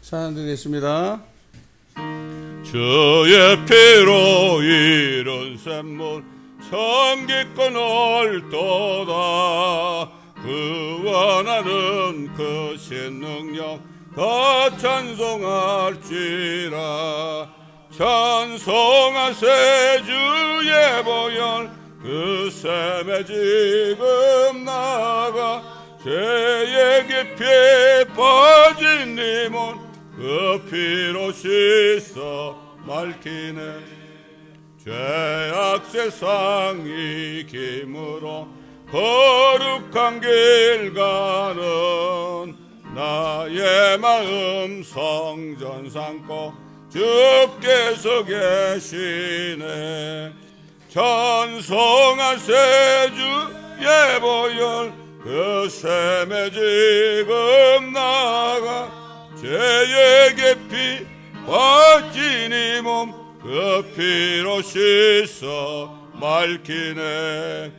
찬양드리겠습니다. 주의 피로 이룬 샘물 성기권 옳도다. 구원하는 그 신능력 더 찬송할지라. 찬송하세 주의 보혈 그 샘에 지금 나가. 죄의 깊이 빠진 이 몸 그 피로 씻어 맑히네. 죄악 세상 이김으로 거룩한 길 가는 나의 마음 성전 삼고 주께서 계시네. 찬송하세 주의 보혈 그 샘에 지금 나가. 죄의 깊이 빠진 이 몸 그 피로 씻어 맑히네.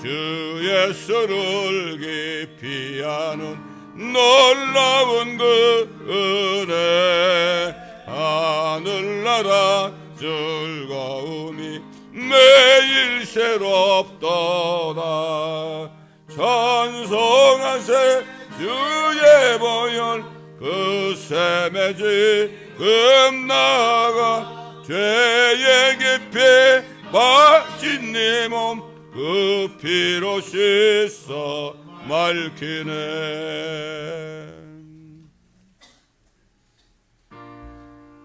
주 예수를 깊이 아는 놀라운 그 은혜. 하늘나라 즐거움이 매일 새롭도다. 찬송하세 주의 보혈 그 샘에 지금 나가. 죄의 깊이 빠진 네 몸 그 피로 씻어 맑히네.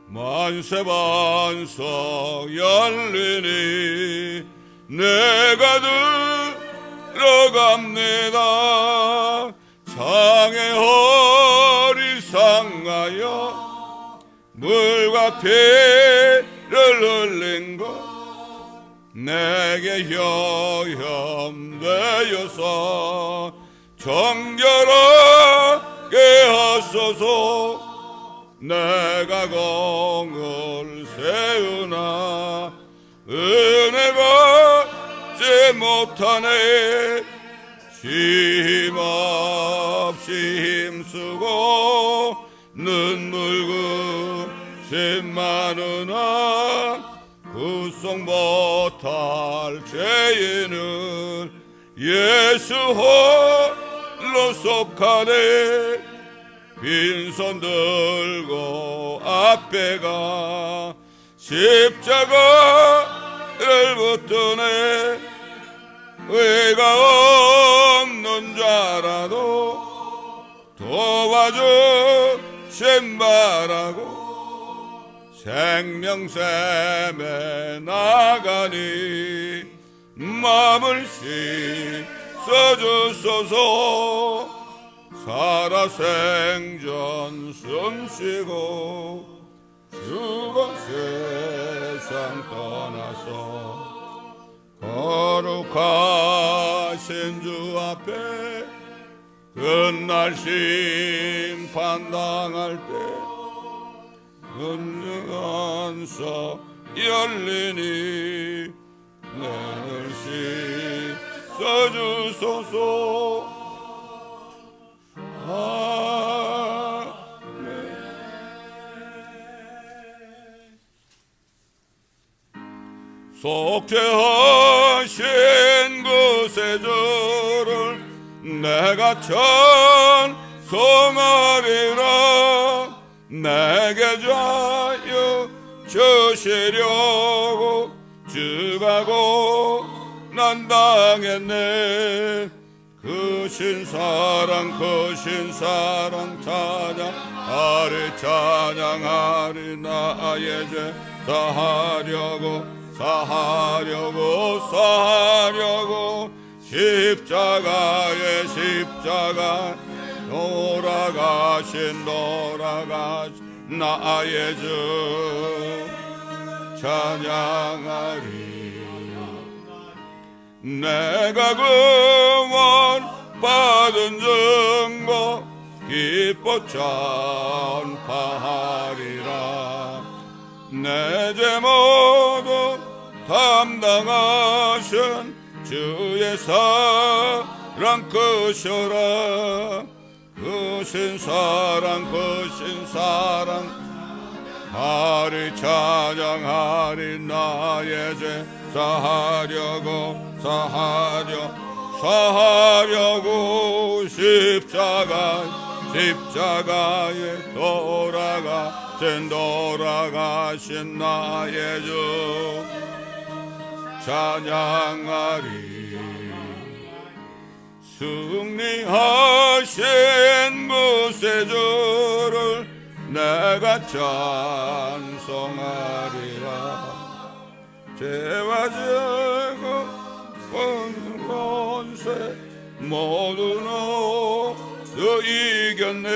만세 반석 열리니 내가 들어갑니다. 창의 허리 상하여 물과 피를 흘린 것 내게 혈염되어서 정결하게 하소서. 내가 공을 세우나 은혜가 지 못하네. 쉼없이 힘쓰고 눈물 그심 많으나 구속 못할 죄인은 예수 홀로 속하네. 빈손 들고 앞에 가 십자가를 붙드네. 의가 없는 자라도 도와주신 바라고 생명샘에 나가니 마음을 씻어주소서. 살아 생전 숨쉬고 주가 세상 떠나서 거룩하신 주 앞에 그날 심판당할 때 은능한 서 열리니 내를 씻어주소서. 속죄하신 그 세조를 내가 찬송하리라. 내게 자유 주시려고 주가고 난 당했네. 그 신사랑 찬양하리 찬양하리. 나의 죄 사하려고 십자가 돌아가신 나의 주 찬양하리. 내가 구원 받은 증거 기뻐 전파하리라. 내 죄 모두 담당하신 주의 사랑 크셔라. 그 신사랑 그 신사랑 하리 찬양하리 나의 죄 사하려고 십자가에 돌아가신 나의 주 찬양하리 승리하신 구세주를 내가 찬송하리라 죄와 죄고 권세 모두 너도 이겼네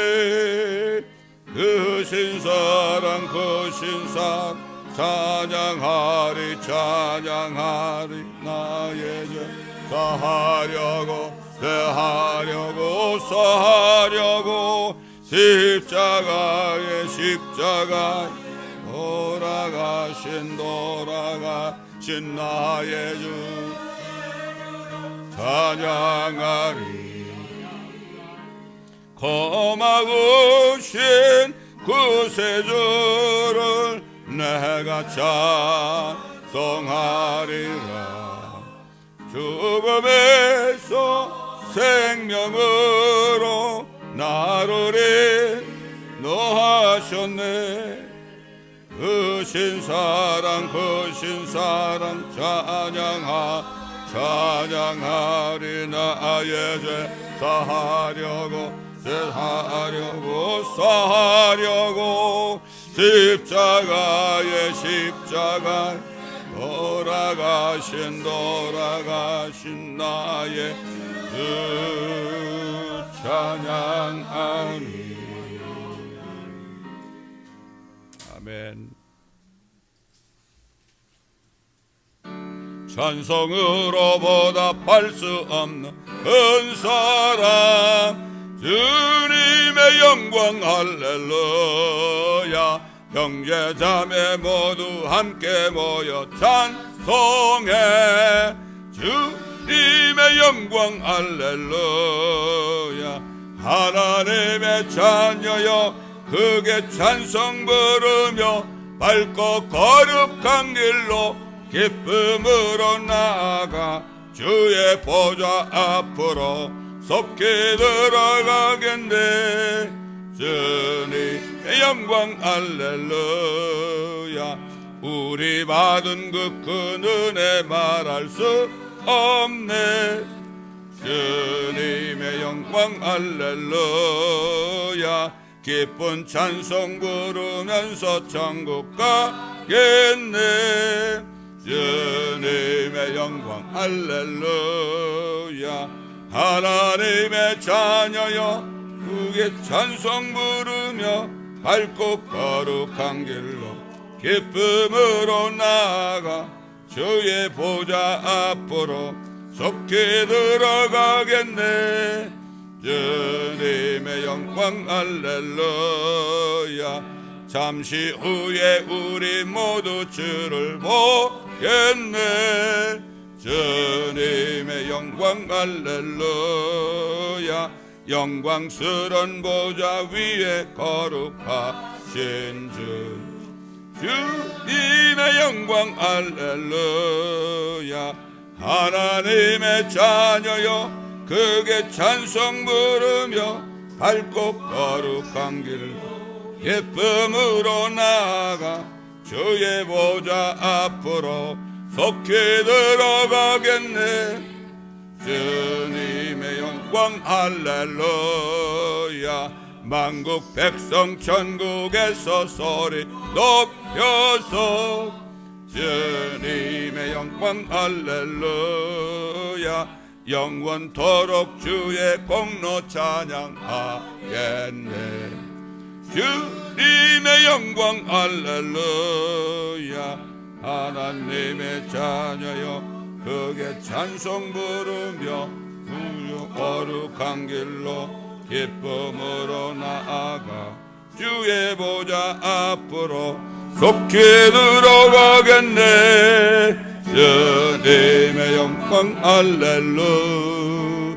그 신사랑 그 신사 찬양하리 나의 죄 사하려고 십자가에 돌아가신 나의 주 찬양하리 고마우신 구세주를 내가 찬송하리라 죽음에서 생명으로 나를 인도하셨네 그 신사랑 찬양하리 나의 죄 사하려고 십자가에 돌아가신 나의 주 찬양하리 아멘. 찬송으로 보답할 수 없는 큰 사랑 주님의 영광 할렐루야 형제 자매 모두 함께 모여 찬송해 주님의 영광 할렐루야 하나님의 자녀여 크게 찬송 부르며 밝고 거룩한 길로 기쁨으로 나아가 주의 보좌 앞으로 속히 들어가겠네 주님의 영광 할렐루야 우리 받은 그 큰 은혜 말할 수 없네 주님의 영광 할렐루야 기쁜 찬송 부르면서 천국 가겠네 주님의 영광 할렐루야 하나님의 자녀여 크게 찬송 부르며 밝고 거룩한 길로 기쁨으로 나아가 주의 보좌 앞으로 속히 들어가겠네 주님의 영광 할렐루야 잠시 후에 우리 모두 주를 보겠네 주님의 영광 할렐루야 영광스런 보좌 위에 거룩하신 주 주님의 영광 할렐루야 하나님의 자녀여 크게 찬송 부르며 밝고 거룩한 길 기쁨으로 나아가 주의 보좌 앞으로 속히 들어가겠네 주님의 영광 할렐루야 만국 백성 천국에서 소리 높여서 주님의 영광 할렐루야 영원토록 주의 공로 찬양하겠네 주님의 영광 할렐루야 하나님의 자녀여 크게 찬송 부르며 거룩한 길로 기쁨으로 나아가 주의 보좌 앞으로 속히 들어가겠네 주님의 영광 할렐루야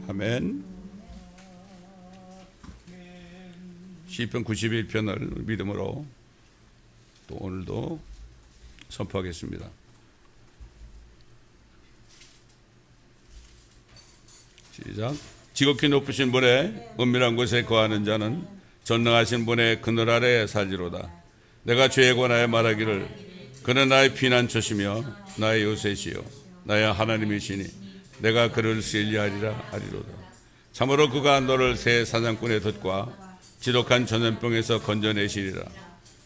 아멘. 시편 91편을 믿음으로 또 오늘도 선포하겠습니다. 시작. 지극히 높으신 분의 은밀한 곳에 거하는 자는 전능하신 분의 그늘 아래 살지로다. 내가 죄에 관하여 말하기를 그는 나의 피난처시며 나의 요새시요 나의 하나님이시니 내가 그를 신뢰하리라 하리로다. 참으로 그가 너를 새 사냥꾼의 덫과 지독한 전염병에서 건져내시리라.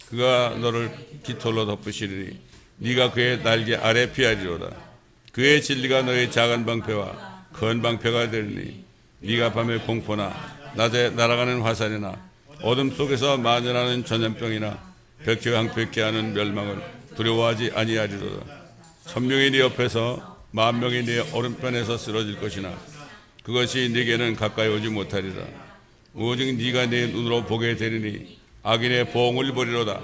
그가 너를 깃털로 덮으시리니 네가 그의 날개 아래 피하리로다. 그의 진리가 너의 작은 방패와 큰 방패가 되리니 네가 밤에 공포나 낮에 날아가는 화살이나 어둠 속에서 만연하는 전염병이나 백지방백케 하는 멸망을 두려워하지 아니하리로다. 1000명이 네 옆에서 10,000명이 네 오른편에서 쓰러질 것이나 그것이 네게는 가까이 오지 못하리라. 오직 네가 네 눈으로 보게 되리니 악인의 보응을 보리로다.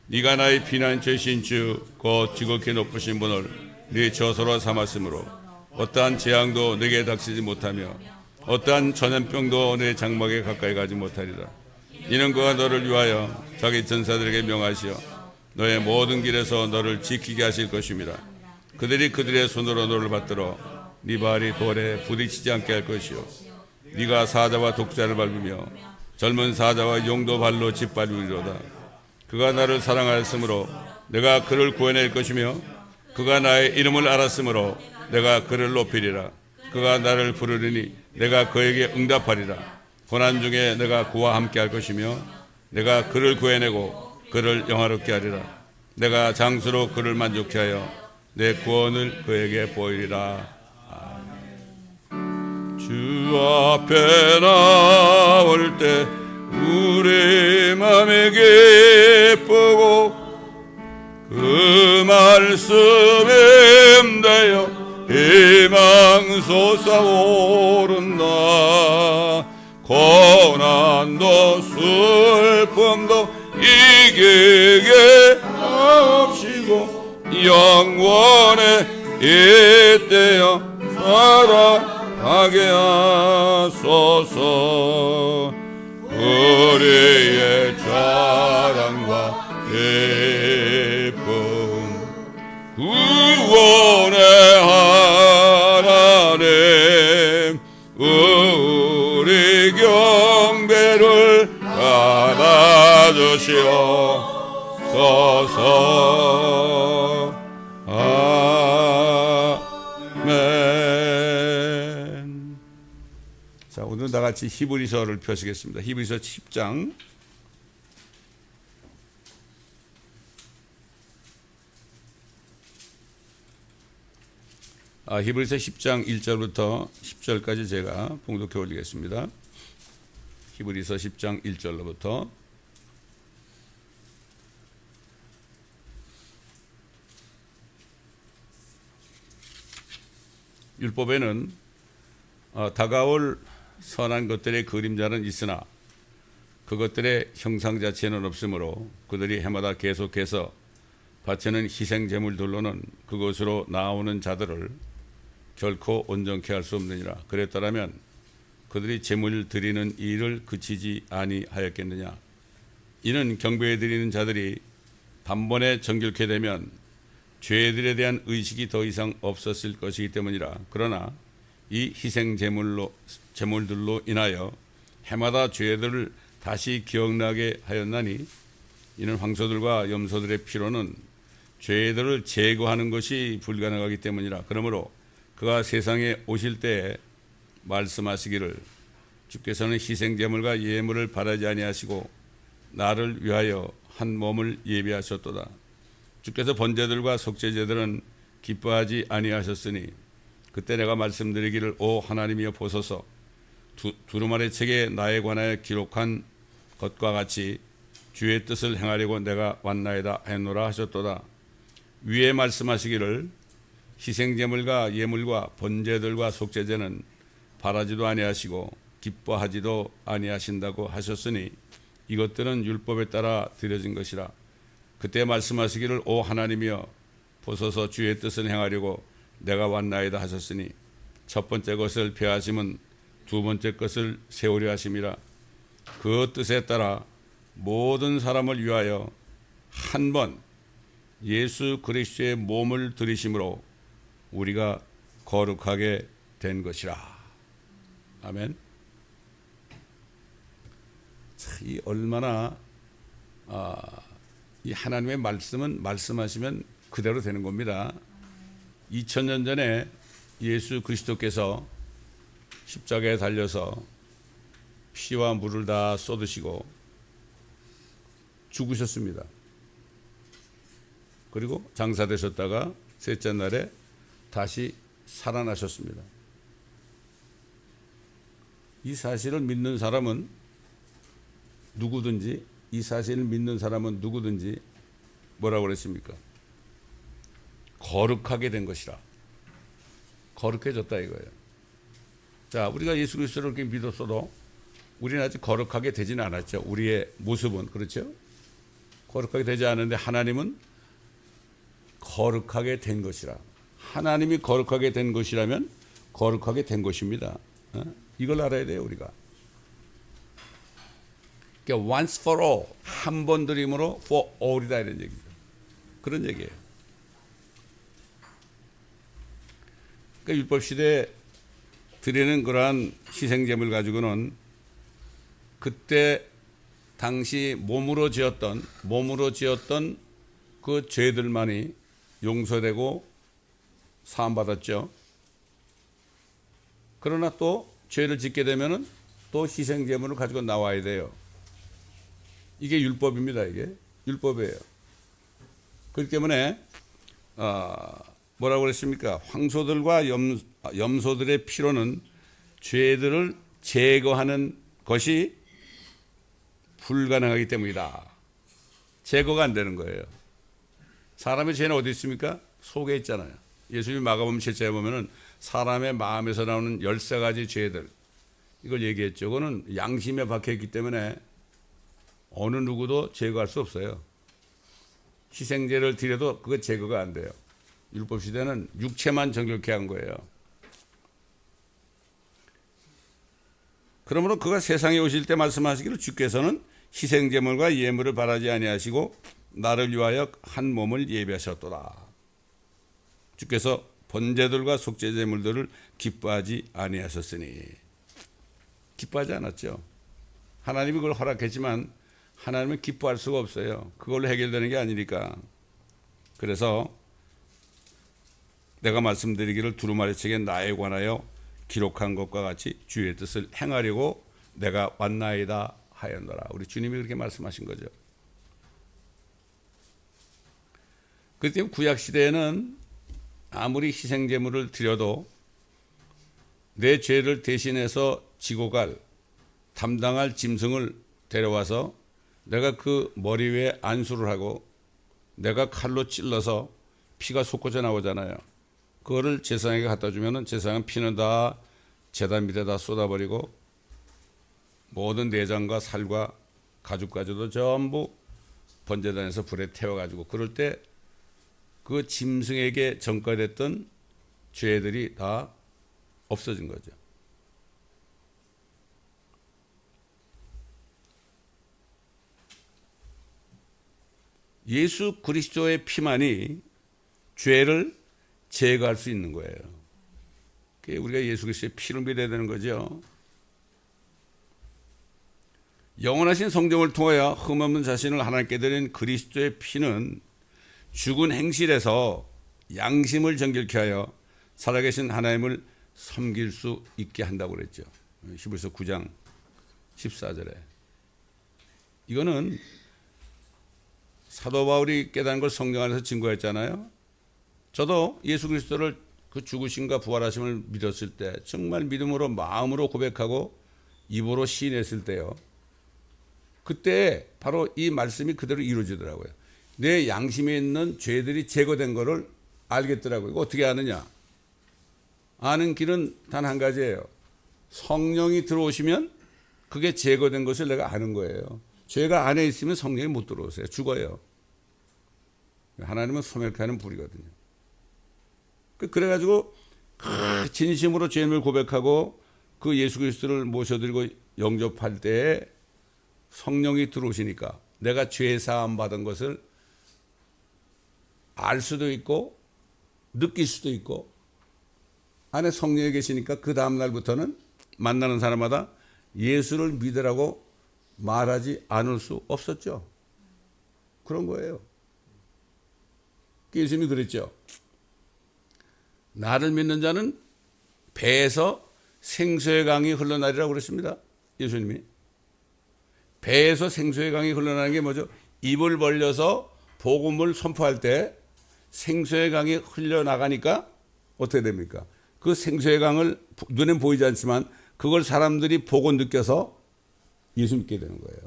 네가 나의 피난처이신 주 곧 지극히 높으신 분을 네 저소로 삼았으므로 어떠한 재앙도 네게 닥치지 못하며 어떠한 전염병도 네 장막에 가까이 가지 못하리라. 이는 그가 너를 위하여 자기 전사들에게 명하시어 너의 모든 길에서 너를 지키게 하실 것입니다. 그들이 그들의 손으로 너를 받들어 네 발이 돌에 부딪히지 않게 할 것이요 네가 사자와 독자를 밟으며 젊은 사자와 용도 발로 짓밟으리로다. 그가 나를 사랑하였으므로 내가 그를 구해낼 것이며 그가 나의 이름을 알았으므로 내가 그를 높이리라. 그가 나를 부르리니 내가 그에게 응답하리라. 고난 중에 내가 그와 함께 할 것이며 내가 그를 구해내고 그를 영화롭게 하리라. 내가 장수로 그를 만족케 하여 내 구원을 그에게 보이리라. 아멘. 주 앞에 나올 때 우리 맘이 기쁘고 그 말씀에 힘대어 희망 솟아오른다. 고난도 슬픔도 이기게 하옵시고 영원에 이때여 살아가게 하소서. 우리의 자랑과 기쁨 구원의 하나님 우리 경배를 받아주시옵소서. 아멘. 자, 오늘 다같이 히브리서를 펴시겠습니다. 히브리서 10장 히브리서 10장 1절부터 10절까지 제가 봉독해 올리겠습니다. 히브리서 10장 1절로부터 율법에는 다가올 선한 것들의 그림자는 있으나 그것들의 형상 자체는 없으므로 그들이 해마다 계속해서 바치는 희생 제물들로는 그것으로 나오는 자들을 결코 온전케 할 수 없느니라. 그랬더라면 그들이 제물 드리는 일을 그치지 아니하였겠느냐. 이는 경배에 드리는 자들이 단번에 정결케 되면 죄들에 대한 의식이 더 이상 없었을 것이기 때문이라. 그러나 이 희생 제물들로 인하여 해마다 죄들을 다시 기억나게 하였나니 이는 황소들과 염소들의 피로는 죄들을 제거하는 것이 불가능하기 때문이라. 그러므로 그가 세상에 오실 때에 말씀하시기를 주께서는 희생제물과 예물을 바라지 아니하시고 나를 위하여 한 몸을 예비하셨도다. 주께서 번제들과 속죄제들은 기뻐하지 아니하셨으니 그때 내가 말씀드리기를 오 하나님이여 보소서. 두루마리 책에 나에 관하여 기록한 것과 같이 주의 뜻을 행하려고 내가 왔나이다 하였노라 하셨도다. 위에 말씀하시기를 희생제물과 예물과 번제들과 속죄제는 바라지도 아니하시고 기뻐하지도 아니하신다고 하셨으니 이것들은 율법에 따라 드려진 것이라. 그때 말씀하시기를 오 하나님이여 보소서. 주의 뜻을 행하려고 내가 왔나이다 하셨으니 첫 번째 것을 폐하심은 두 번째 것을 세우려 하심이라. 그 뜻에 따라 모든 사람을 위하여 한 번 예수 그리스도의 몸을 들이심으로 우리가 거룩하게 된 것이라. 아멘. 이 얼마나 이 하나님의 말씀은 말씀하시면 그대로 되는 겁니다. 2000년 전에 예수 그리스도께서 십자가에 달려서 피와 물을 다 쏟으시고 죽으셨습니다. 그리고 장사되셨다가 셋째 날에 다시 살아나셨습니다. 이 사실을 믿는 사람은 누구든지, 이 사실을 믿는 사람은 누구든지 뭐라고 그랬습니까? 거룩하게 된 것이라. 거룩해졌다 이거예요. 자, 우리가 예수 그리스도를 그렇게 믿었어도 우리는 아직 거룩하게 되지는 않았죠. 우리의 모습은. 그렇죠? 거룩하게 되지 않은데 하나님은 거룩하게 된 것이라. 하나님이 거룩하게 된 것이라면 거룩하게 된 것입니다. 이걸 알아야 돼요, 우리가. 그러니까 once for all, 한 번 드림으로 for all이다 이런 얘기죠. 그런 얘기예요. 그러니까 율법 시대에 드리는 그러한 희생제물 가지고는 그때 당시 몸으로 지었던 그 죄들만이 용서되고 사함받았죠. 그러나 또 죄를 짓게 되면은 또 희생제물을 가지고 나와야 돼요. 이게 율법입니다. 이게 율법이에요. 그렇기 때문에 뭐라고 그랬습니까? 황소들과 염소들의 피로는 죄들을 제거하는 것이 불가능하기 때문이다. 제거가 안 되는 거예요. 사람의 죄는 어디 있습니까? 속에 있잖아요. 예수님 마가복음 7장에 보면은 사람의 마음에서 나오는 13가지 죄들, 이걸 얘기했죠. 그거는 양심에 박혀있기 때문에 어느 누구도 제거할 수 없어요. 희생제를 드려도 그거 제거가 안 돼요. 율법 시대는 육체만 정결케 한 거예요. 그러므로 그가 세상에 오실 때 말씀하시기를 주께서는 희생제물과 예물을 바라지 아니하시고 나를 위하여 한 몸을 예비하셨도다. 주께서 번제들과 속죄제물들을 기뻐하지 아니하셨으니. 기뻐하지 않았죠. 하나님이 그걸 허락했지만 하나님은 기뻐할 수가 없어요. 그걸로 해결되는 게 아니니까. 그래서 내가 말씀드리기를 두루마리 책에 나에 관하여 기록한 것과 같이 주의 뜻을 행하려고 내가 왔나이다 하였노라. 우리 주님이 그렇게 말씀하신 거죠. 그렇기 때문에 구약시대에는 아무리 희생제물을 드려도 내 죄를 대신해서 지고 갈, 담당할 짐승을 데려와서 내가 그 머리 위에 안수를 하고 내가 칼로 찔러서 피가 솟구쳐 나오잖아요. 그거를 제사장에게 갖다 주면은 제사장은 피는 다 제단 밑에다 쏟아버리고 모든 내장과 살과 가죽까지도 전부 번제단에서 불에 태워가지고, 그럴 때 그 짐승에게 전가됐던 죄들이 다 없어진 거죠. 예수 그리스도의 피만이 죄를 제거할 수 있는 거예요. 우리가 예수 그리스도의 피를 믿어야 되는 거죠. 영원하신 성령을 통하여 흠없는 자신을 하나님께 드린 그리스도의 피는 죽은 행실에서 양심을 정결케 하여 살아계신 하나님을 섬길 수 있게 한다고 그랬죠. 히브리서 9장 14절에. 이거는 사도 바울이 깨달은 걸 성경 안에서 증거했잖아요. 저도 예수 그리스도를 그 죽으심과 부활하심을 믿었을 때, 정말 믿음으로 마음으로 고백하고 입으로 시인했을 때요, 그때 바로 이 말씀이 그대로 이루어지더라고요. 내 양심에 있는 죄들이 제거된 거를 알겠더라고요. 이거 어떻게 아느냐? 아는 길은 단 한 가지예요. 성령이 들어오시면 그게 제거된 것을 내가 아는 거예요. 죄가 안에 있으면 성령이 못 들어오세요. 죽어요. 하나님은 소멸케 하는 불이거든요. 그래가지고 진심으로 죄인을 고백하고 그 예수 그리스도를 모셔드리고 영접할 때에 성령이 들어오시니까 내가 죄 사함 받은 것을 알 수도 있고 느낄 수도 있고, 안에 성령이 계시니까 그 다음 날부터는 만나는 사람마다 예수를 믿으라고 말하지 않을 수 없었죠. 그런 거예요. 예수님이 그랬죠. 나를 믿는 자는 배에서 생수의 강이 흘러나리라고 그랬습니다. 예수님이. 배에서 생수의 강이 흘러나는 게 뭐죠? 입을 벌려서 복음을 선포할 때 생수의 강이 흘러나가니까 어떻게 됩니까? 그 생수의 강을 눈엔 보이지 않지만 그걸 사람들이 보고 느껴서 예수 믿게 되는 거예요.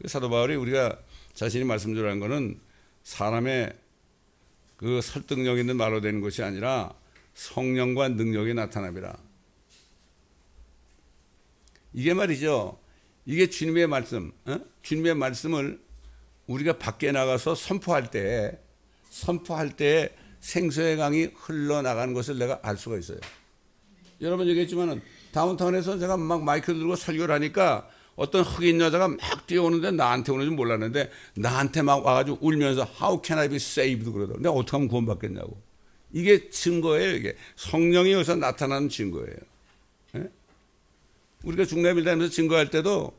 사도 바울이 우리가 자신이 말씀드리는 것은 사람의 그 설득력 있는 말로 되는 것이 아니라 성령과 능력이 나타남이라. 이게 말이죠. 이게 주님의 말씀, 주님의 말씀을 우리가 밖에 나가서 선포할 때 생수의 강이 흘러나가는 것을 내가 알 수가 있어요. 여러분 얘기했지만은 다운타운에서 제가 막 마이크 들고 설교를 하니까 어떤 흑인 여자가 막 뛰어오는데 나한테 오는 줄 몰랐는데 나한테 막 와가지고 울면서 How can I be saved 그러더라고요. 내가 어떻게 하면 구원받겠냐고. 이게 증거예요. 이게 성령이 여기서 나타나는 증거예요. 예? 우리가 중남일 다니면서 증거할 때도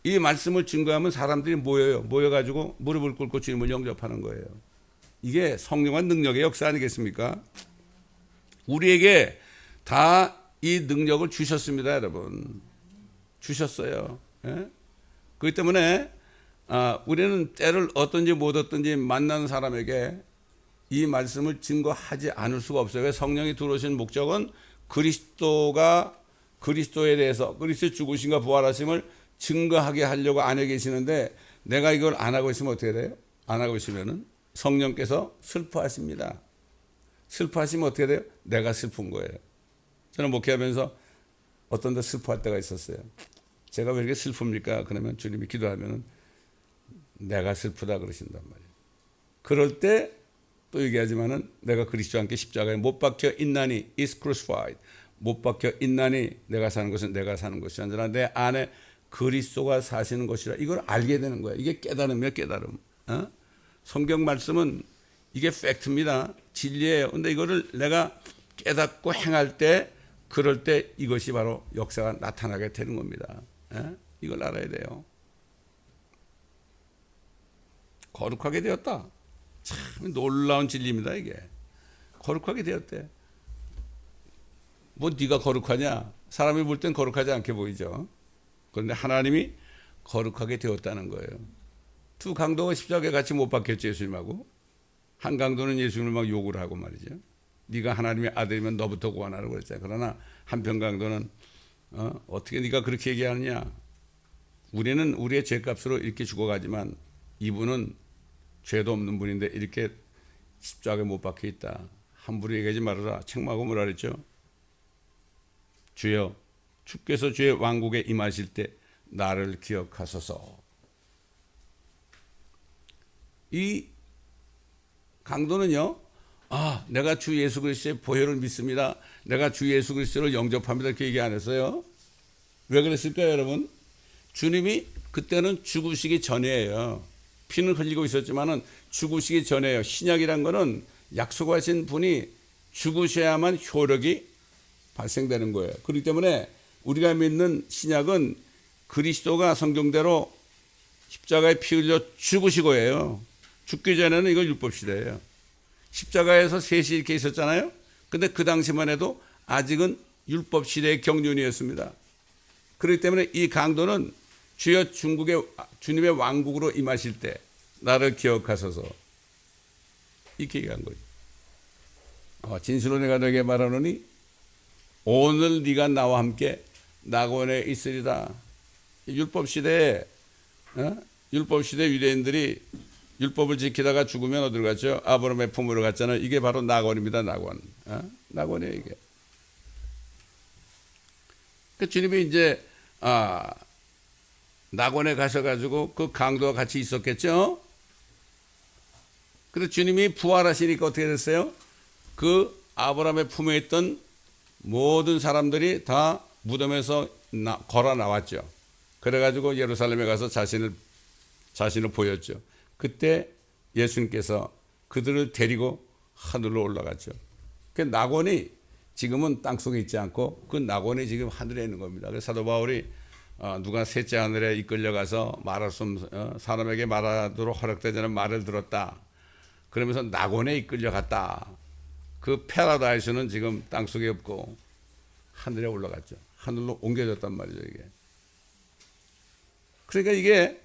이 말씀을 증거하면 사람들이 모여가지고 무릎을 꿇고 주님을 영접하는 거예요. 이게 성령과 능력의 역사 아니겠습니까? 우리에게 다 이 능력을 주셨습니다, 여러분. 주셨어요. 예? 그렇기 때문에 우리는 때를 얻든지 못 얻든지 만나는 사람에게 이 말씀을 증거하지 않을 수가 없어요. 왜? 성령이 들어오신 목적은 그리스도에 대해서 그리스도의 죽으심과 부활하심을 증거하게 하려고 안에 계시는데 내가 이걸 안 하고 있으면 어떻게 돼요? 안 하고 있으면은 성령께서 슬퍼하십니다. 슬퍼하시면 어떻게 돼요? 내가 슬픈 거예요. 저는 목회하면서 어떤 데 슬퍼할 때가 있었어요. 제가 왜 이렇게 슬픕니까? 그러면 주님이 기도하면 내가 슬프다 그러신단 말이에요. 그럴 때 또 얘기하지만은 내가 그리스도와 함께 십자가에 못 박혀 있나니 is crucified. 못 박혀 있나니 내가 사는 것은 내가 사는 것이 아니라 내 안에 그리스도가 사시는 것이라. 이걸 알게 되는 거예요. 이게 깨달음이에요, 깨달음. 성경 말씀은 이게 팩트입니다. 진리예요. 근데 이거를 내가 깨닫고 행할 때 그럴 때 이것이 바로 역사가 나타나게 되는 겁니다. 이걸 알아야 돼요. 거룩하게 되었다. 참 놀라운 진리입니다, 이게. 거룩하게 되었대. 뭐 네가 거룩하냐? 사람이 볼 땐 거룩하지 않게 보이죠. 그런데 하나님이 거룩하게 되었다는 거예요. 두 강도가 십자가에 같이 못 박혔죠, 예수님하고. 한 강도는 예수님을 막 욕을 하고 말이죠. 네가 하나님의 아들이면 너부터 구원하라고 그랬잖아요. 그러나 한편 강도는 어떻게 네가 그렇게 얘기하느냐. 우리는 우리의 죄값으로 이렇게 죽어가지만 이분은 죄도 없는 분인데 이렇게 십자가에 못 박혀 있다. 함부로 얘기하지 말아라. 책망하고 뭐라 그랬죠? 주여, 주께서 주의 왕국에 임하실 때 나를 기억하소서. 이 강도는요, 내가 주 예수 그리스도의 보혈을 믿습니다. 내가 주 예수 그리스도를 영접합니다. 이렇게 얘기 안 했어요. 왜 그랬을까요, 여러분? 주님이 그때는 죽으시기 전이에요. 피는 흘리고 있었지만은 죽으시기 전에요. 신약이란 거는 약속하신 분이 죽으셔야만 효력이 발생되는 거예요. 그렇기 때문에 우리가 믿는 신약은 그리스도가 성경대로 십자가에 피 흘려 죽으시고예요. 죽기 전에는 이거 율법시대예요. 십자가에서 셋이 이렇게 있었잖아요. 근데 그 당시만 해도 아직은 율법시대의 경륜이었습니다. 그렇기 때문에 이 강도는 주여 주님의 왕국으로 임하실 때 나를 기억하소서. 이렇게 얘기한 거예요. 진실로 내가 너에게 말하노니 오늘 네가 나와 함께 낙원에 있으리라. 율법시대에 유대인들이 율법을 지키다가 죽으면 어디로 갔죠? 아브라함의 품으로 갔잖아요. 이게 바로 낙원입니다. 낙원. 낙원이에요, 이게. 그 주님이 이제 낙원에 가셔가지고 그 강도와 같이 있었겠죠. 그래서 주님이 부활하시니까 어떻게 됐어요? 그 아브라함의 품에 있던 모든 사람들이 다 무덤에서 걸어 나왔죠. 그래가지고 예루살렘에 가서 자신을 보였죠. 그때 예수님께서 그들을 데리고 하늘로 올라갔죠. 그 낙원이 지금은 땅속에 있지 않고 그 낙원이 지금 하늘에 있는 겁니다. 그래서 사도 바울이 누가 셋째 하늘에 이끌려가서 말할 수 없는 사람에게 말하도록 허락되지 않은 말을 들었다. 그러면서 낙원에 이끌려갔다. 그 패러다이스는 지금 땅속에 없고 하늘에 올라갔죠. 하늘로 옮겨졌단 말이죠, 이게. 그러니까 이게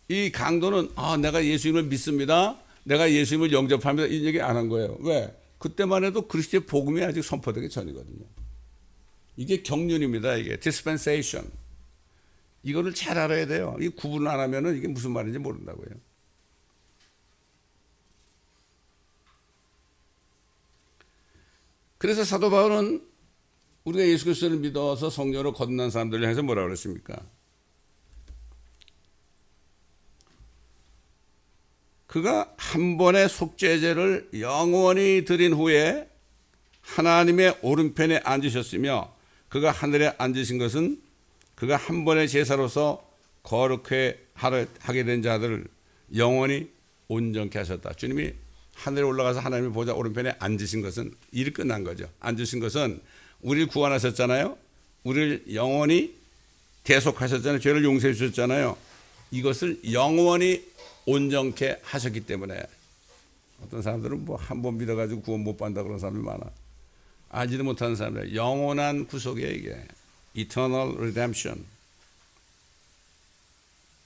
이 강도는 내가 예수님을 믿습니다. 내가 예수님을 영접합니다. 이 얘기 안 한 거예요. 왜? 그때만 해도 그리스도의 복음이 아직 선포되기 전이거든요. 이게 경륜입니다. 이게 dispensation. 이거를 잘 알아야 돼요. 이 구분 안 하면은 이게 무슨 말인지 모른다고요. 그래서 사도 바울은 우리가 예수 그리스도를 믿어서 성령으로 거듭난 사람들을 향해서 뭐라고 그랬습니까? 그가 한 번의 속죄제를 영원히 드린 후에 하나님의 오른편에 앉으셨으며 그가 하늘에 앉으신 것은 그가 한 번의 제사로서 거룩해 하게 된 자들을 영원히 온전케 하셨다. 주님이 하늘에 올라가서 하나님의 보좌 오른편에 앉으신 것은 일이 끝난 거죠. 앉으신 것은 우리를 구원하셨잖아요. 우리를 영원히 대속하셨잖아요. 죄를 용서해 주셨잖아요. 이것을 영원히 온전케 하셨기 때문에 어떤 사람들은 뭐 한 번 믿어가지고 구원 못 받는다 그런 사람이 많아. 알지도 못하는 사람들. 영원한 구속이에요, 이게. Eternal redemption.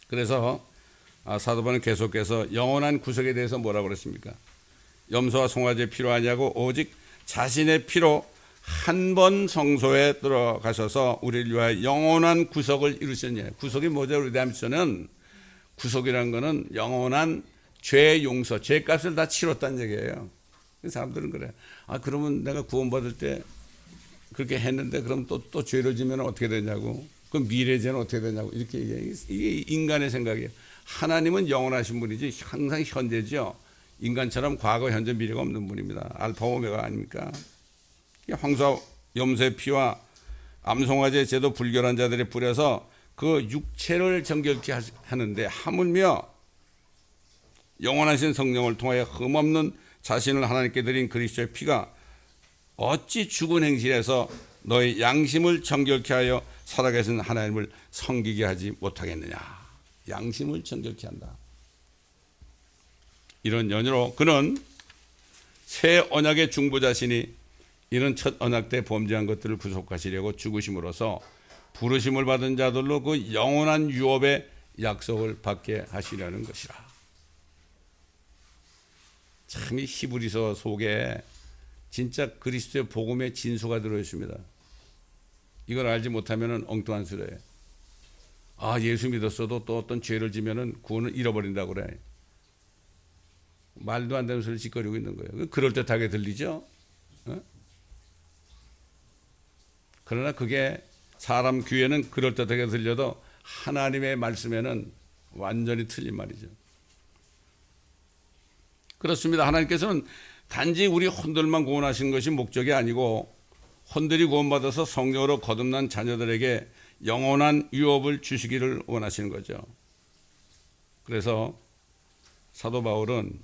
그래서 사도 바울은 계속해서 영원한 구속에 대해서 뭐라고 그랬습니까? 염소와 송아지 필요하냐고 오직 자신의 피로 한 번 성소에 들어가셔서 우리를 위하여 영원한 구속을 이루셨냐. 구속이 뭐죠? redemption은 구속이라는 거는 영원한 죄 용서, 죄값을 다 치렀다는 얘기예요. 사람들은 그래. 그러면 내가 구원받을 때 그렇게 했는데 그럼 또 죄를 지면 어떻게 되냐고. 그럼 미래죄는 어떻게 되냐고. 이렇게 얘기해요. 이게 인간의 생각이에요. 하나님은 영원하신 분이지 항상 현재죠. 인간처럼 과거, 현재, 미래가 없는 분입니다. 알파 오메가 아닙니까? 황소와 염소의 피와 암송아지의 제도 불결한 자들이 뿌려서 그 육체를 정결케 하는데 하물며 영원하신 성령을 통하여 흠없는 자신을 하나님께 드린 그리스도의 피가 어찌 죽은 행실에서 너의 양심을 정결케 하여 살아계신 하나님을 섬기게 하지 못하겠느냐. 양심을 정결케 한다. 이런 연유로 그는 새 언약의 중보자시니 이런 첫 언약 때 범죄한 것들을 구속하시려고 죽으심으로써 부르심을 받은 자들로 그 영원한 유업의 약속을 받게 하시려는 것이라. 참 이 히브리서 속에 진짜 그리스도의 복음의 진수가 들어있습니다. 이걸 알지 못하면 엉뚱한 소리예요. 예수 믿었어도 또 어떤 죄를 지면은 구원을 잃어버린다고 그래. 말도 안 되는 소리를 짓거리고 있는 거예요. 그럴듯하게 들리죠? 그러나 그게 사람 귀에는 그럴듯하게 들려도 하나님의 말씀에는 완전히 틀린 말이죠. 그렇습니다. 하나님께서는 단지 우리 혼들만 구원하신 것이 목적이 아니고 혼들이 구원받아서 성령으로 거듭난 자녀들에게 영원한 유업을 주시기를 원하시는 거죠. 그래서 사도 바울은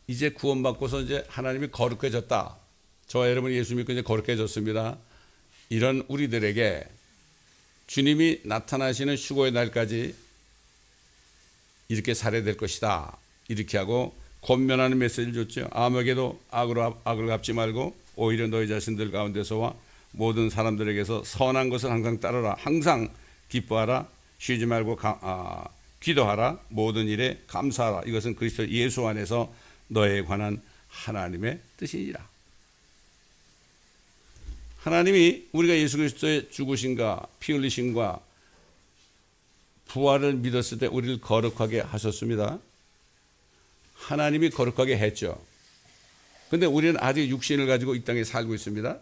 이제 구원받고서 이제 하나님이 거룩해졌다. 저와 여러분이 예수 믿고 이제 거룩해졌습니다. 이런 우리들에게 주님이 나타나시는 휴거의 날까지 이렇게 살아야 것이다. 이렇게 하고 권면하는 메시지를 줬죠. 아무에게도 악을 갚지 말고 오히려 너희 자신들 가운데서와 모든 사람들에게서 선한 것을 항상 따르라. 항상 기뻐하라. 쉬지 말고 기도하라. 모든 일에 감사하라. 이것은 그리스도 예수 안에서 너에 관한 하나님의 뜻이니라. 하나님이 우리가 예수 그리스도의 죽으심과 피 흘리심과 부활을 믿었을 때 우리를 거룩하게 하셨습니다. 하나님이 거룩하게 했죠. 그런데 우리는 아직 육신을 가지고 이 땅에 살고 있습니다.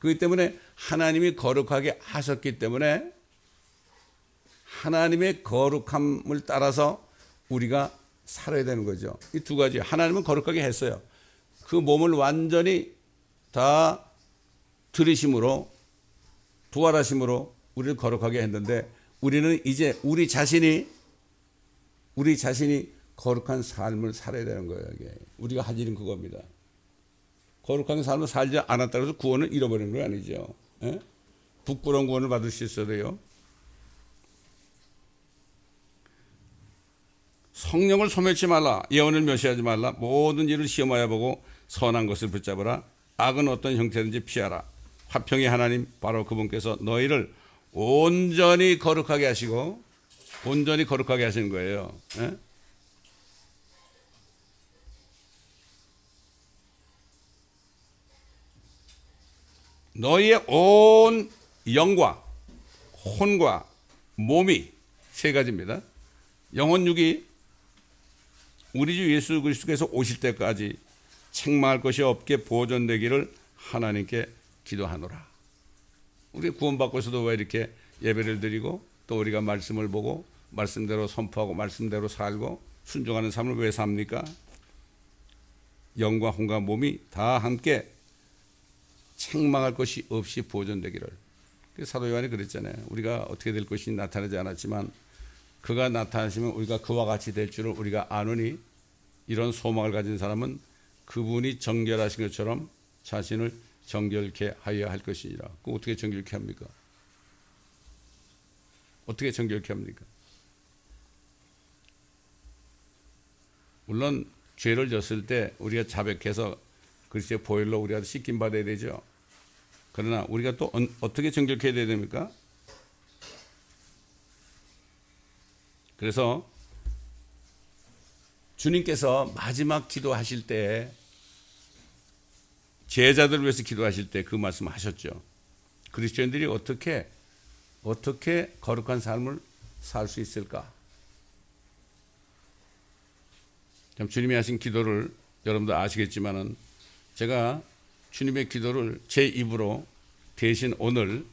그렇기 때문에 하나님이 거룩하게 하셨기 때문에 하나님의 거룩함을 따라서 우리가 살아야 되는 거죠. 이 두 가지. 하나님은 거룩하게 했어요. 그 몸을 완전히 다 들이심으로 부활하심으로 우리를 거룩하게 했는데 우리는 이제 우리 자신이 거룩한 삶을 살아야 되는 거예요. 이게 우리가 할 일은 그겁니다. 거룩한 삶을 살지 않았다고 해서 구원을 잃어버리는 건 아니죠. 예? 부끄러운 구원을 받을 수 있어도요. 성령을 소멸치 말라. 예언을 멸시하지 말라. 모든 일을 시험하여 보고 선한 것을 붙잡으라. 악은 어떤 형태든지 피하라. 화평의 하나님 바로 그분께서 너희를 온전히 거룩하게 하시고 온전히 거룩하게 하시는 거예요. 예? 너희의 온 영과 혼과 몸이 세 가지입니다. 영혼 육이 우리 주 예수 그리스도께서 오실 때까지 책망할 것이 없게 보존되기를 하나님께 기도하노라. 우리 구원받고서도 왜 이렇게 예배를 드리고 또 우리가 말씀을 보고 말씀대로 선포하고 말씀대로 살고 순종하는 삶을 왜 삽니까? 영과 혼과 몸이 다 함께 책망할 것이 없이 보존되기를. 사도 요한이 그랬잖아요. 우리가 어떻게 될 것이 나타나지 않았지만 그가 나타나시면 우리가 그와 같이 될 줄을 우리가 아노니 이런 소망을 가진 사람은 그분이 정결하신 것처럼 자신을 정결케 하여야 할 것이니라. 그 어떻게 정결케 합니까? 어떻게 정결케 합니까? 물론 죄를 졌을 때 우리가 자백해서 그리스도의 보혈로 우리가 씻김 받아야 되죠. 그러나 우리가 또 어떻게 정결케 해야 됩니까? 그래서 주님께서 마지막 기도하실 때 제자들을 위해서 기도하실 때 그 말씀 하셨죠. 그리스도인들이 어떻게 거룩한 삶을 살 수 있을까? 주님이 하신 기도를 여러분도 아시겠지만은 제가 주님의 기도를 제 입으로 대신 오늘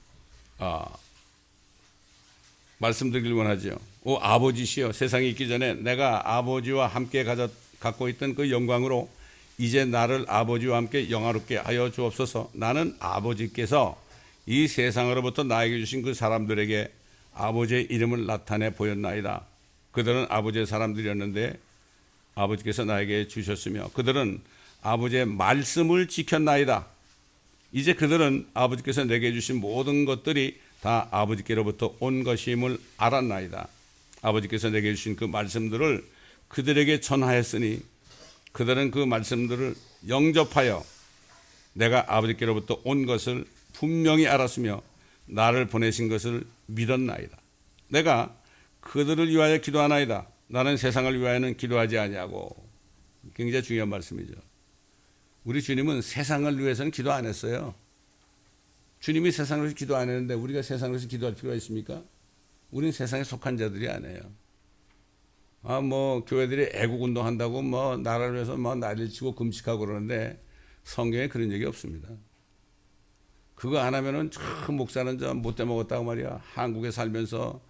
말씀드리길 원하죠. 오 아버지시여, 세상에 있기 전에 내가 아버지와 함께 갖고 있던 그 영광으로 이제 나를 아버지와 함께 영화롭게 하여 주옵소서. 나는 아버지께서 이 세상으로부터 나에게 주신 그 사람들에게 아버지의 이름을 나타내 보였나이다. 그들은 아버지의 사람들이었는데 아버지께서 나에게 주셨으며 그들은 아버지의 말씀을 지켰나이다. 이제 그들은 아버지께서 내게 주신 모든 것들이 다 아버지께로부터 온 것임을 알았나이다. 아버지께서 내게 주신 그 말씀들을 그들에게 전하였으니 그들은 그 말씀들을 영접하여 내가 아버지께로부터 온 것을 분명히 알았으며 나를 보내신 것을 믿었나이다. 내가 그들을 위하여 기도하나이다. 나는 세상을 위하여는 기도하지 아니하고. 굉장히 중요한 말씀이죠. 우리 주님은 세상을 위해서는 기도 안 했어요. 주님이 세상을 위해서 기도 안 했는데 우리가 세상을 위해서 기도할 필요가 있습니까? 우리는 세상에 속한 자들이 아니에요. 교회들이 애국운동 한다고 나라를 위해서 난리를 치고 금식하고 그러는데 성경에 그런 얘기 없습니다. 그거 안 하면은 참 목사는 못돼 먹었다고 말이야. 한국에 살면서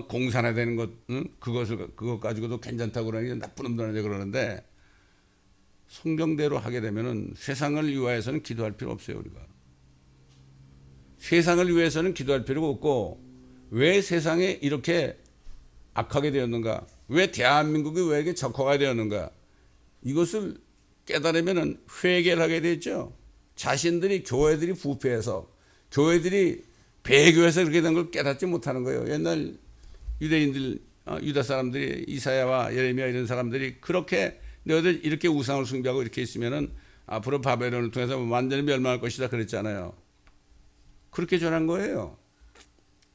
공산화 되는 것, 그것 가지고도 괜찮다고 그러는 게 나쁜 놈들한테 그러는데 성경대로 하게 되면은 세상을 위하여서는 기도할 필요 없어요, 우리가. 세상을 위해서는 기도할 필요가 없고 왜 세상에 이렇게 악하게 되었는가? 왜 대한민국이 왜 이렇게 적화가 되었는가? 이것을 깨달으면 회개를 하게 되죠. 자신들이 교회들이 부패해서 교회들이 배교해서 그렇게 된 걸 깨닫지 못하는 거예요. 옛날 유대인들, 유다 사람들이 이사야와 예레미야 이런 사람들이 그렇게 너희들 이렇게 우상을 숭배하고 이렇게 있으면은 앞으로 바벨론을 통해서 완전히 멸망할 것이다 그랬잖아요. 그렇게 전한 거예요.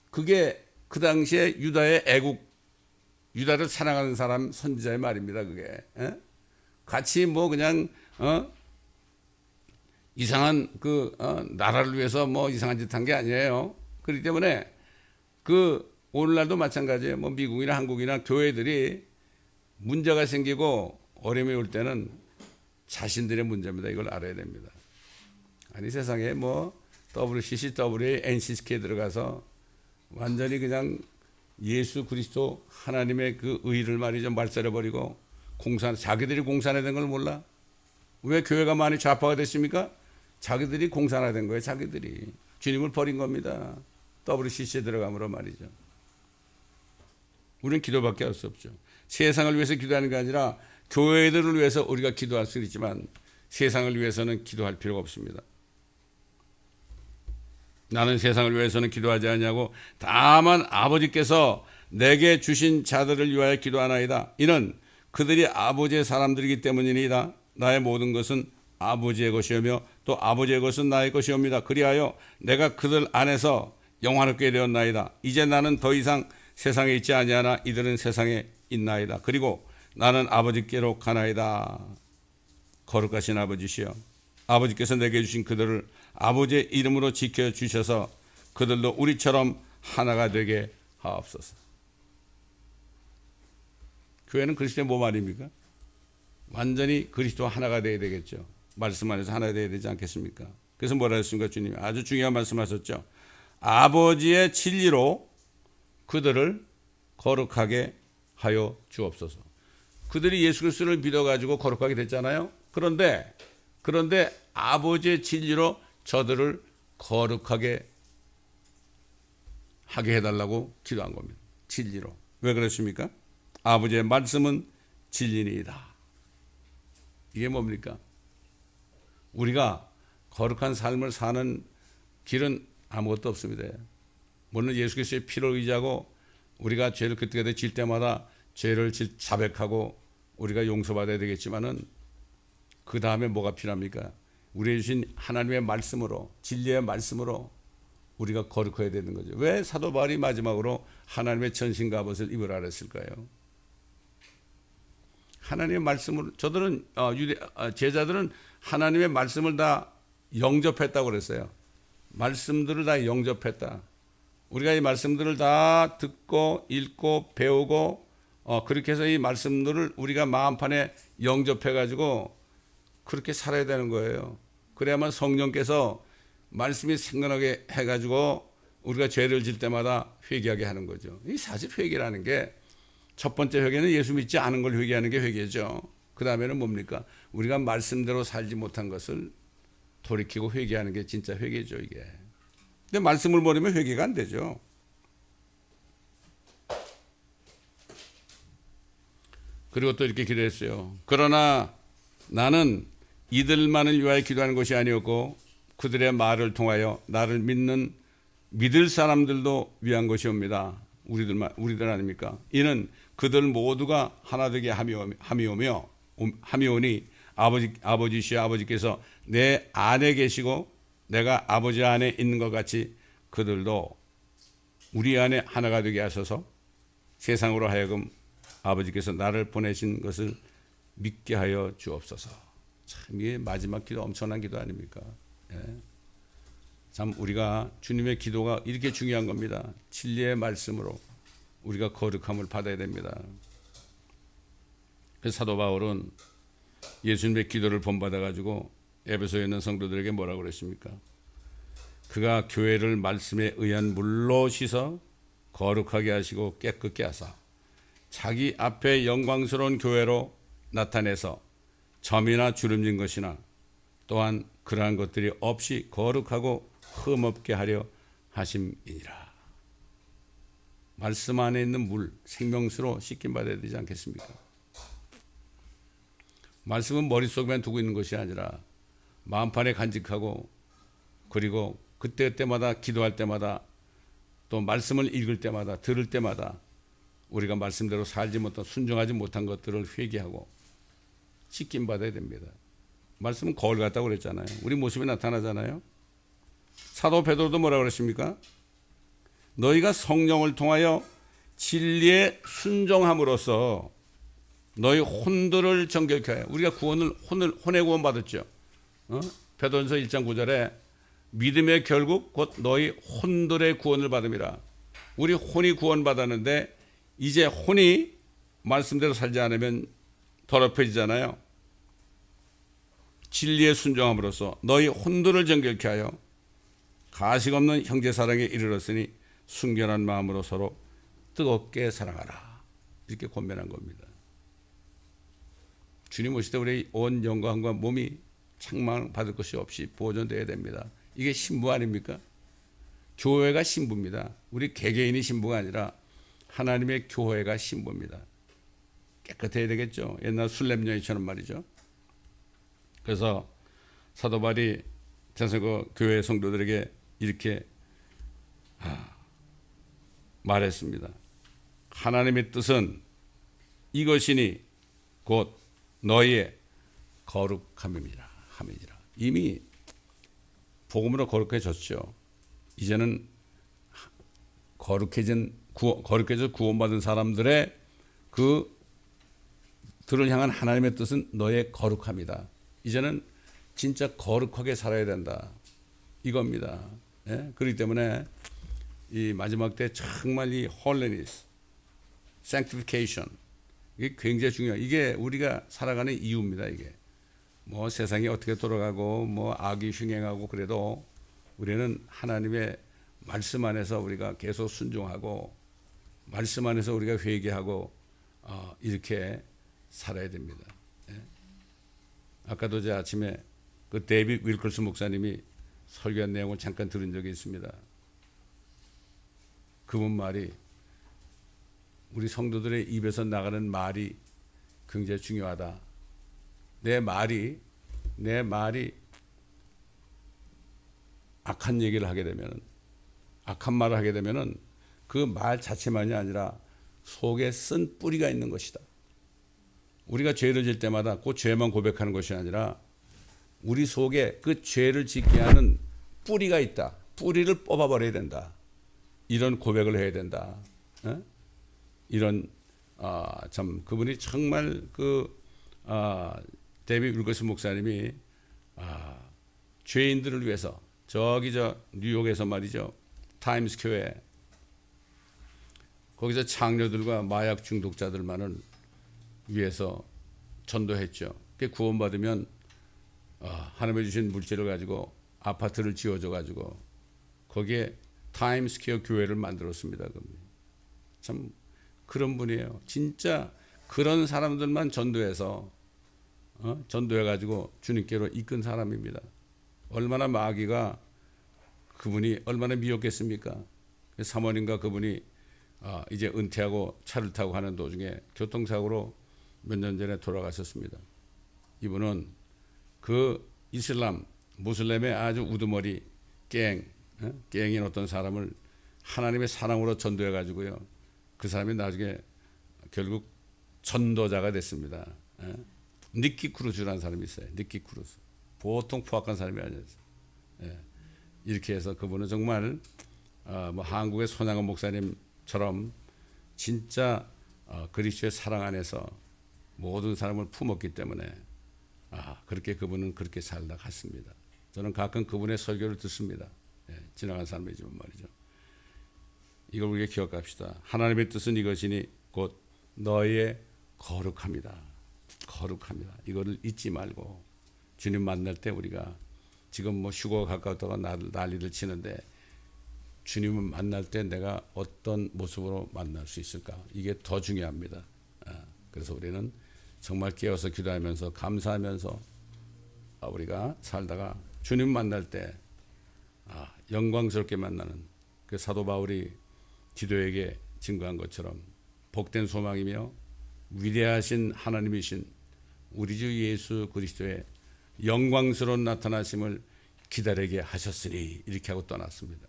그게 그 당시에 유다의 애국, 유다를 사랑하는 사람 선지자의 말입니다. 그게 같이 그냥 이상한 나라를 위해서 이상한 짓 한 게 아니에요. 그렇기 때문에 오늘날도 마찬가지예요. 미국이나 한국이나 교회들이 문제가 생기고 어려움이 올 때는 자신들의 문제입니다. 이걸 알아야 됩니다. 아니 세상에 WCC, WA, NCC에 들어가서 완전히 그냥 예수 그리스도 하나님의 그 의를 말이죠 말살해버리고 자기들이 공산화된 걸 몰라? 왜 교회가 많이 좌파가 됐습니까? 자기들이 공산화된 거예요. 자기들이 주님을 버린 겁니다. WCC에 들어가므로 말이죠. 우리는 기도밖에 할 수 없죠. 세상을 위해서 기도하는 게 아니라 교회들을 위해서 우리가 기도할 수 있지만 세상을 위해서는 기도할 필요가 없습니다. 나는 세상을 위해서는 기도하지 않냐고 다만 아버지께서 내게 주신 자들을 위하여 기도하나이다. 이는 그들이 아버지의 사람들이기 때문이니이다. 나의 모든 것은 아버지의 것이오며 또 아버지의 것은 나의 것이옵니다. 그리하여 내가 그들 안에서 영화롭게 되었나이다. 이제 나는 더 이상 세상에 있지 아니하나 이들은 세상에 있나이다. 그리고 나는 아버지께로 가나이다. 거룩하신 아버지시여, 아버지께서 내게 주신 그들을 아버지의 이름으로 지켜주셔서 그들도 우리처럼 하나가 되게 하옵소서. 교회는 그리스도의 몸 아닙니까? 완전히 그리스도와 하나가 되어야 되겠죠. 말씀 안에서 하나 되어야 되지 않겠습니까? 그래서 뭐라 했습니까? 주님이 아주 중요한 말씀하셨죠. 아버지의 진리로 그들을 거룩하게 하여 주옵소서. 그들이 예수 그리스도를 믿어가지고 거룩하게 됐잖아요. 그런데 아버지의 진리로 저들을 거룩하게 하게 해달라고 기도한 겁니다. 진리로. 왜 그렇습니까? 아버지의 말씀은 진리니이다. 이게 뭡니까? 우리가 거룩한 삶을 사는 길은 아무것도 없습니다. 물론 예수 그리스도의 피를 의지하고 우리가 죄를 그때그때 질 때마다 죄를 자백하고 우리가 용서받아야 되겠지만은 그 다음에 뭐가 필요합니까? 우리에게 주신 하나님의 말씀으로, 진리의 말씀으로 우리가 거룩해야 되는 거죠. 왜 사도 바울이 마지막으로 하나님의 전신갑옷을 입으라 그랬을까요? 하나님의 말씀을, 저들은 제자들은 하나님의 말씀을 다 영접했다고 그랬어요. 말씀들을 다 영접했다. 우리가 이 말씀들을 다 듣고 읽고 배우고 그렇게 해서 이 말씀들을 우리가 마음판에 영접해가지고 그렇게 살아야 되는 거예요. 그래야만 성령께서 말씀이 생각나게 해가지고 우리가 죄를 질 때마다 회개하게 하는 거죠. 이 사실 회개라는 게 첫 번째 회개는 예수 믿지 않은 걸 회개하는 게 회개죠. 그 다음에는 뭡니까? 우리가 말씀대로 살지 못한 것을 돌이키고 회개하는 게 진짜 회개죠, 이게. 근데 말씀을 모르면 회개가 안 되죠. 그리고 또 이렇게 기도했어요. 그러나 나는 이들만을 위하여 기도하는 것이 아니었고 그들의 말을 통하여 나를 믿을 사람들도 위한 것이옵니다. 우리들 아닙니까? 이는 그들 모두가 하나 되게 함이오니 아버지시여 아버지께서 내 안에 계시고 내가 아버지 안에 있는 것 같이 그들도 우리 안에 하나가 되게 하셔서 세상으로 하여금 아버지께서 나를 보내신 것을 믿게 하여 주옵소서. 참 이게 마지막 기도 엄청난 기도 아닙니까? 예. 참 우리가 주님의 기도가 이렇게 중요한 겁니다. 진리의 말씀으로 우리가 거룩함을 받아야 됩니다. 그래서 사도 바울은 예수님의 기도를 본받아 가지고 에베소에 있는 성도들에게 뭐라고 그랬습니까? 그가 교회를 말씀에 의한 물로 씻어 거룩하게 하시고 깨끗게 하사 자기 앞에 영광스러운 교회로 나타내서 점이나 주름진 것이나 또한 그러한 것들이 없이 거룩하고 흠없게 하려 하심이니라. 말씀 안에 있는 물, 생명수로 씻김 받아야 되지 않겠습니까? 말씀은 머릿속에만 두고 있는 것이 아니라 마음판에 간직하고 그리고 그때마다 기도할 때마다 또 말씀을 읽을 때마다 들을 때마다 우리가 말씀대로 살지 못한 순종하지 못한 것들을 회개하고 씻김 받아야 됩니다. 말씀은 거울 같다고 그랬잖아요. 우리 모습이 나타나잖아요. 사도 베드로도 뭐라고 그랬습니까? 너희가 성령을 통하여 진리에 순종함으로써 너희 혼들을 정결케 하여 우리가 혼의 구원 받았죠. 베드로전서 1장 9절에 믿음의 결국 곧 너희 혼들의 구원을 받음이라. 우리 혼이 구원 받았는데 이제 혼이 말씀대로 살지 않으면 더럽혀지잖아요. 진리에 순종함으로써 너희 혼들을 정결케 하여 가식 없는 형제 사랑에 이르렀으니 순결한 마음으로 서로 뜨겁게 사랑하라. 이렇게 권면한 겁니다. 주님 오실 때 우리 온 영광과 몸이 책망받을 것이 없이 보존되어야 됩니다. 이게 신부 아닙니까? 교회가 신부입니다. 우리 개개인이 신부가 아니라 하나님의 교회가 신부입니다. 깨끗해야 되겠죠. 옛날 술렘녀이처럼 말이죠. 그래서 사도 바울이 데살로니가 교회 성도들에게 이렇게 말했습니다. 하나님의 뜻은 이것이니 곧 너희의 거룩함이니라. 이미 복음으로 거룩해졌죠. 이제는 거룩해져 구원받은 사람들의 들을 향한 하나님의 뜻은 너의 거룩함이다. 이제는 진짜 거룩하게 살아야 된다. 이겁니다. 예? 그렇기 때문에 이 마지막 때 정말 이 holiness, sanctification 이게 굉장히 중요해요. 이게 우리가 살아가는 이유입니다. 이게 뭐 세상이 어떻게 돌아가고 뭐 악이 흉행하고 그래도 우리는 하나님의 말씀 안에서 우리가 계속 순종하고 말씀 안에서 우리가 회개하고 이렇게 살아야 됩니다. 예? 아까도 제 아침에 그 데이빗 윌커스 목사님이 설교한 내용을 잠깐 들은 적이 있습니다. 그분 말이 우리 성도들의 입에서 나가는 말이 굉장히 중요하다. 내 말이 악한 얘기를 하게 되면, 악한 말을 하게 되면은 그 말 자체만이 아니라 속에 쓴 뿌리가 있는 것이다. 우리가 죄를 질 때마다 그 죄만 고백하는 것이 아니라 우리 속에 그 죄를 짓게 하는 뿌리가 있다. 뿌리를 뽑아버려야 된다. 이런 고백을 해야 된다. 이런 참 그분이 정말 데이빗 윌커스 목사님이 죄인들을 위해서 뉴욕에서 말이죠. 타임스퀘어에 거기서 창녀들과 마약 중독자들만을 위해서 전도했죠. 구원받으면 하나님이 주신 물질을 가지고 아파트를 지어줘 가지고 거기에 타임스퀘어 교회를 만들었습니다. 참 그런 분이에요. 진짜 그런 사람들만 전도해서 전도해 가지고 주님께로 이끈 사람입니다. 얼마나 마귀가 그분이 얼마나 미웠겠습니까? 사모님과 그분이 이제 은퇴하고 차를 타고 가는 도중에 교통사고로 몇 년 전에 돌아가셨습니다. 이분은 그 무슬림의 아주 우두머리 갱인 어떤 사람을 하나님의 사랑으로 전도해 가지고요. 그 사람이 나중에 결국 전도자가 됐습니다. 니키 크루즈라는 사람이 있어요. 니키 크루즈. 보통 포악한 사람이 아니었어요. 이렇게 해서 그분은 정말 한국의 손양원 목사님처럼 진짜 그리스도의 사랑 안에서 모든 사람을 품었기 때문에 그렇게 그분은 그렇게 살다 갔습니다. 저는 가끔 그분의 설교를 듣습니다. 지나간 삶이지만 말이죠. 이걸 우리가 기억합시다. 하나님의 뜻은 이것이니 곧 너희의 거룩합니다. 이거를 잊지 말고 주님 만날 때 우리가 지금 뭐 휴거가 가까웠다가 난리를 치는데 주님을 만날 때 내가 어떤 모습으로 만날 수 있을까? 이게 더 중요합니다. 그래서 우리는 정말 깨어서 기도하면서 감사하면서 우리가 살다가 주님 만날 때 영광스럽게 만나는 그 사도 바울이 디도에게 증거한 것처럼 복된 소망이며 위대하신 하나님이신 우리 주 예수 그리스도의 영광스러운 나타나심을 기다리게 하셨으니 이렇게 하고 떠났습니다.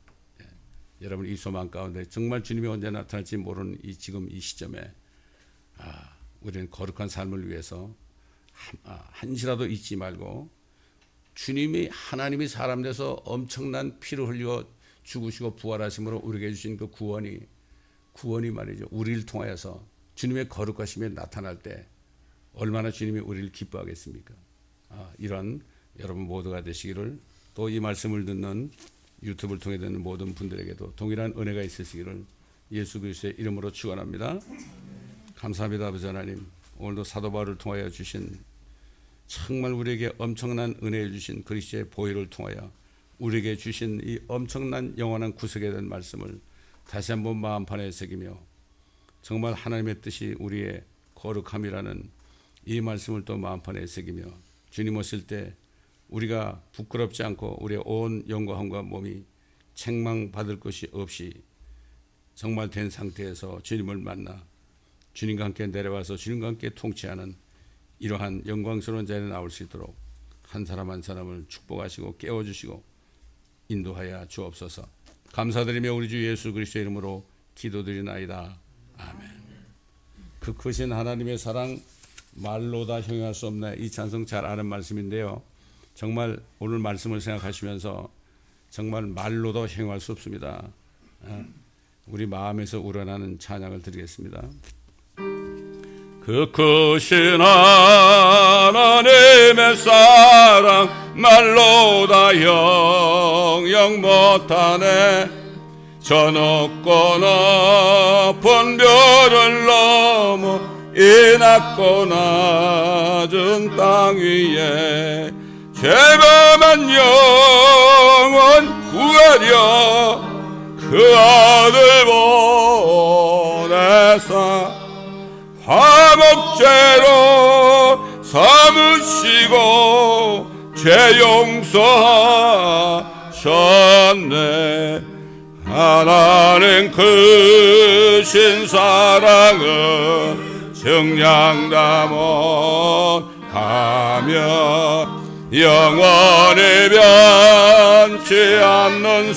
여러분 이 소망 가운데 정말 주님이 언제 나타날지 모르는 지금 이 시점에 우리는 거룩한 삶을 위해서 한시라도 잊지 말고 주님이 하나님이 사람 돼서 엄청난 피를 흘려 죽으시고 부활하심으로 우리에게 주신 그 구원이 말이죠. 우리를 통하여서 주님의 거룩하심이 나타날 때 얼마나 주님이 우리를 기뻐하겠습니까? 이런 여러분 모두가 되시기를 또 이 말씀을 듣는 유튜브를 통해 듣는 모든 분들에게도 동일한 은혜가 있으시기를 예수 그리스도의 이름으로 축원합니다. 감사합니다. 아버지 하나님 오늘도 사도 바울을 통하여 주신 정말 우리에게 엄청난 은혜를 주신 그리스도의 보혈을 통하여 우리에게 주신 이 엄청난 영원한 구속에 대한 말씀을 다시 한번 마음판에 새기며 정말 하나님의 뜻이 우리의 거룩함이라는 이 말씀을 또 마음판에 새기며 주님 오실 때 우리가 부끄럽지 않고 우리의 온 영광과 몸이 책망받을 것이 없이 정말 된 상태에서 주님을 만나 주님과 함께 내려와서 주님과 함께 통치하는 이러한 영광스러운 자리에 나올 수 있도록 한 사람 한 사람을 축복하시고 깨워주시고 인도하여 주옵소서. 감사드리며 우리 주 예수 그리스도의 이름으로 기도드리나이다. 아멘. 그 크신 하나님의 사랑 말로 다 형용할 수 없네. 이 찬송 잘 아는 말씀인데요, 정말 오늘 말씀을 생각하시면서 정말 말로도 형용할 수 없습니다. 우리 마음에서 우러나는 찬양을 드리겠습니다. 그 크신 하나님의 사랑 말로 다 형용 못하네. 저 높고 높은 별을 넘어 이 낮고 낮은 땅 위에 죄범한 영혼 구하려 그 아들 보내사 화목제로 삼으시고 죄 용서하셨네. 하나님 크신 사랑은 증량다 못하며 영원히 변치 않는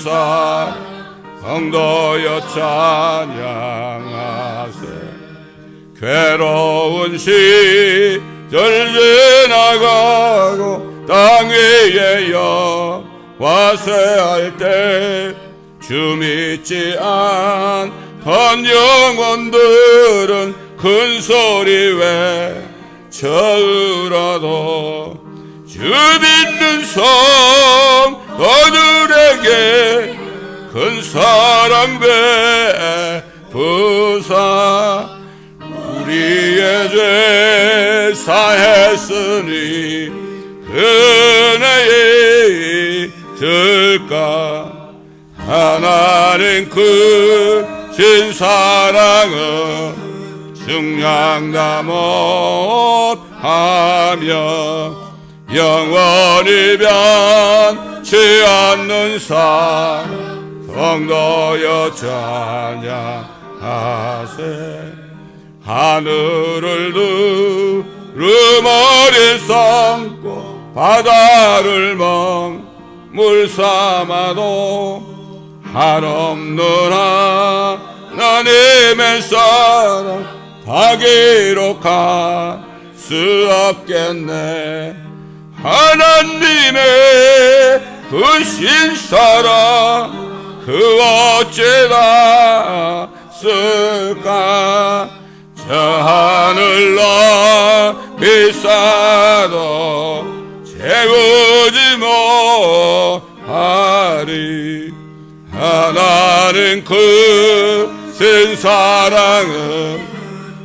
성도여 찬양하세. 괴로운 시절 지나가고 땅 위에 여호와 쇠할 때 주 믿지 않던 영혼들은 큰 소리 외쳐으라도 주 믿는 성도들에게 큰 사랑 베푸사 우리의 죄 사했으니 은혜에 들까. 하나님 크신 사랑은 증량다 못하며 영원히 변치 않는 성도여 찬양하세. 하늘을 두루머리 삼고 바다를 먹물 삼아도 한없는 하나님의 사랑 다 기록할 수 없겠네. 하나님의 크신 사랑 그 어찌다 쓸까. 저 하늘 높이 쌓아도 채우지 못하리. 하나님 크신 사랑은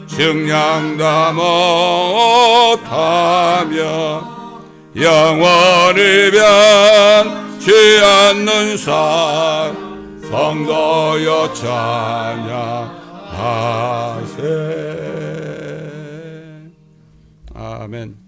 증량다 못하며 영원히 변치 않는 성도여 찬양하세. 아멘.